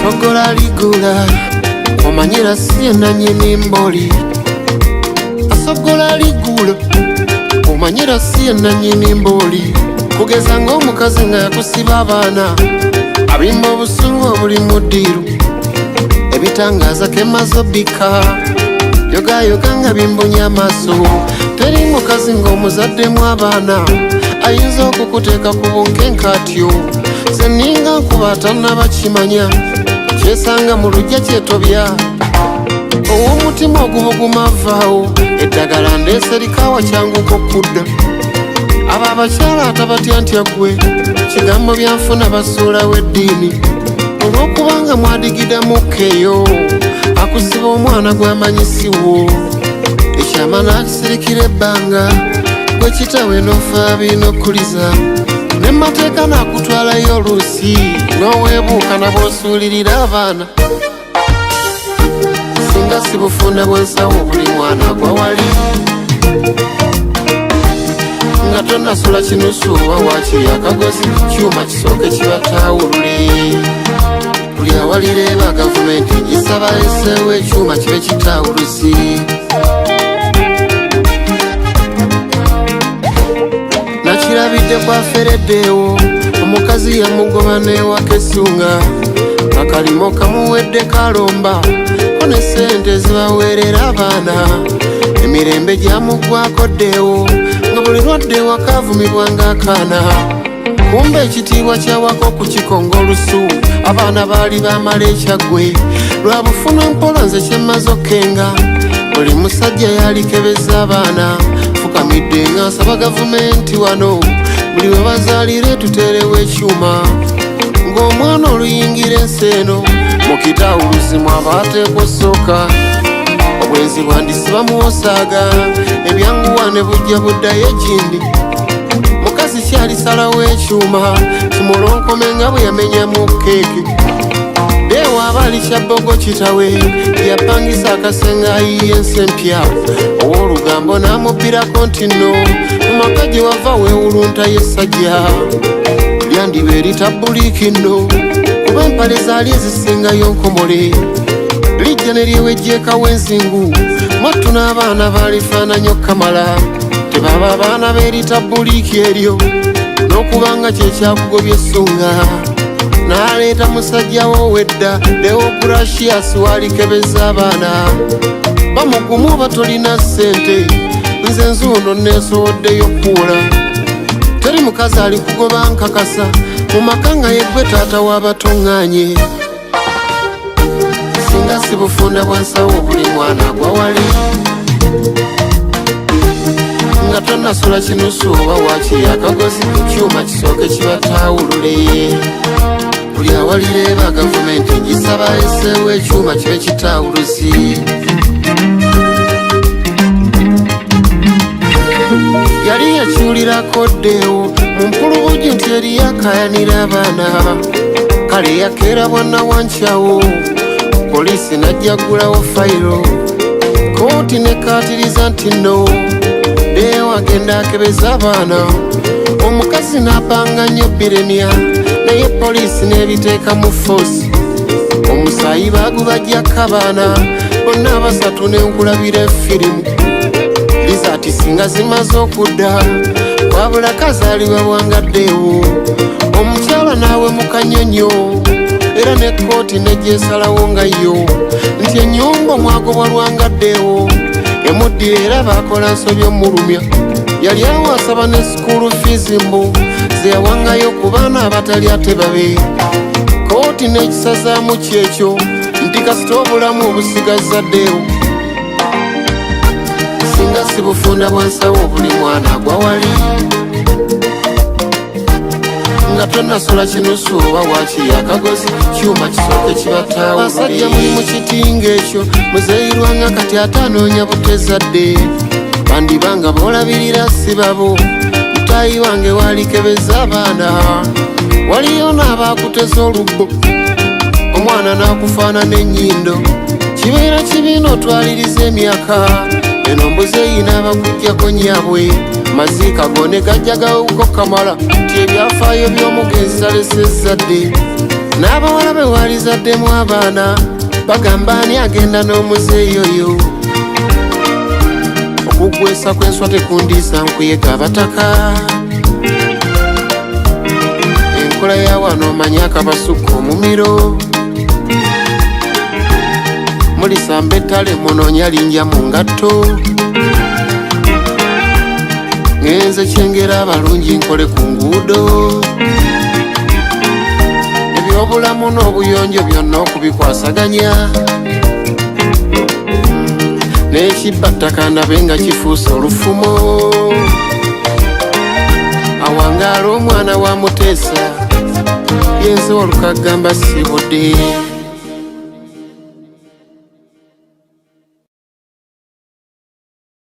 Sogola ligula omanyira siye nanyini mboli. Asogola ligula omanyira siye nanyini mboli. Kugeza ng'omukazi nga yakusiba abaana abimba obusulu obuli mu ddiiru. Ebitangaza kemazo bika yogayoga nga bimbunya amaaso. Teri mukazi ng'omuzaddemu abaana ayinza okukuteeka ku bunkenke atyo. Seninga nkuba atannabakimanya kyesanga mu lujja kyetobya. Ow'omutima ogubuguma avaawo eddagala ndeese likawa kyanguko okudda. Abo abakyala atabatya ntya ggwe kigambo byanfuna basuulawo eddiini. Olw'okubanga mwadigida mukkeeyo akusiba omwana gw'amanyisiwo. Ekyama n'akisirikira ebbanga gwe kitawe n'ofa binokkuliza. Ne mateeka n'akutwalayo oluusi n'oweebuuka na bw'osuulirira abaana. Singa si bufunda bw'ensawo buli mwana gwa wali nga tonnasula kinusu oba waakiri akagozi kyuma kisooke kibatawulule. Buli awalireeba gavumenti gisaba eseewo ekyuma kibe kitawuluzi. Nakirabidde kwafereddeewo omukazi yamugoba n'ewaka essunga. Akalimo kamuwedde kalomba ko ne ssente zibaweerera abaana. Emirembe gyamuggwako ddeewo nga buli lwadde wakavumibwa ng'akaana. Kumbe ekitiibwa kyawako ku kikongo olusu abaana baali baamala ekyaggwe. Lwa bufuna mpola nze kyemmaze okkenga buli musajja yalikebeza abaana. Fukamidde nga nsaba gavumenti wano buli we bazaalire tuteerewo ekyuma ng'omwana oluyingira ensi eno mu kitawuluzi mwabaateekwa osooka. Obwenzi bwandisi bamuwosaaga ebyanguwa ne bujja buddayo egindi. Mukazi kyalisalawo ekyuma kimolonkome nga bwe yamenyamu keeki. Deewa abaali kyabbogo kitawe yapangisa akasenga ayiye ensi empya. Ow'olugambo n'amubbirako nti nno mu maka gye wava weewulunta y'essajja lyandiba eritabuliiki nno kuba empale zaali ezisingayo nkomole. Lijja ne lyewejjeekawo ensingu mwattu n'abaana baalifaananya okkamala. Tebaba abaana b'eritabuliiki eryo n'okubanga kyekyakugobya essunga. N'aleeta musajjawo wedda Deogratius waalikebeza abaana. Bamugumu batolina ssente nze nzuuno neesowoddeyo kuwula. Teri mukazi alikugoba nkakasa mu maka nga yeggwe taata w'abatoŋŋaanye. Singa si bufunda bwansawo buli mwana gwa wali nga tonnasula kinusu oba waakiri akagozi ku kyuma kisooke kibatawulule. Buli awalireeba gavumenti gisaba eseewo ekyuma kibe kitawuluzi. Yali yakiwulirako ddeewo mu mpulubugi nti eri yakayanira abaana. Kale yakeera bwanna wankyawo poliisi n'ajjagulawo fayiro. Kooti nekkaatiriza nti nno Deewo agenda akebeza abaana. Omukazi n'apanga nnyo biremya naye poliisi n'ebiteeka mu foosi. Omusaayi baagubajjako abaana bonna abasatu n'enkulabira effirimu. Lizaati singa zimaze okudda wabula kazaalibwa bwangaddeewo. Omukyala naawe mu kanyonyo era ne kkooti negyeesalawo nga yo nti ennyumba omwagobwa lwangaddeewo emuddira era baakola nsobyo mulumya. Yali awo asaba ne sikuulu fiizi mbu ze yawangayo ku baana abatali ate babe. Kkooti n'ekisazaamu kyekyo nti kasita obulamu obusigazza ddeewo. Singa si bufunda bwansawo buli mwana gwa wali nga tonnasula kinusu oba waakiri akagozi kyuma kisooke kibatawulule. Basajja muli mu kitinga ekyo muzeyirwanga kati ate anoonya butezadde. Bandibanga boolabirira si babo. Mutaayi wange waalikebeza abaana. Waliyo n'abaakuteza olugbo omwana n'akufaanana ennyindo. Kibeera kibi n'otwaliriza emyaka eno mbuzi eyina abakujjako nnyabwe maziika gone gajjagawuko kamala nti ebyafaayo by'omugenzi talesezadde n'abawala be waalizaddemu abaana bagamba ani agenda n'omuzeeyi oyo okugwesa kw'enswa tekundiisa nkuyega abataka enkola ya wano omanyi akabasukka omumiro mulisamba ettale munoonya linnya mu ngatto ngenze kyengera abalungi nkole ku nguudo ebyobulamu n'obuyonjo byonna okubikwasaganya n'ekibbattaka ndabe nga kifuuse olufumo awangaala omwana wa Muteesa yenze olukagamba sibudde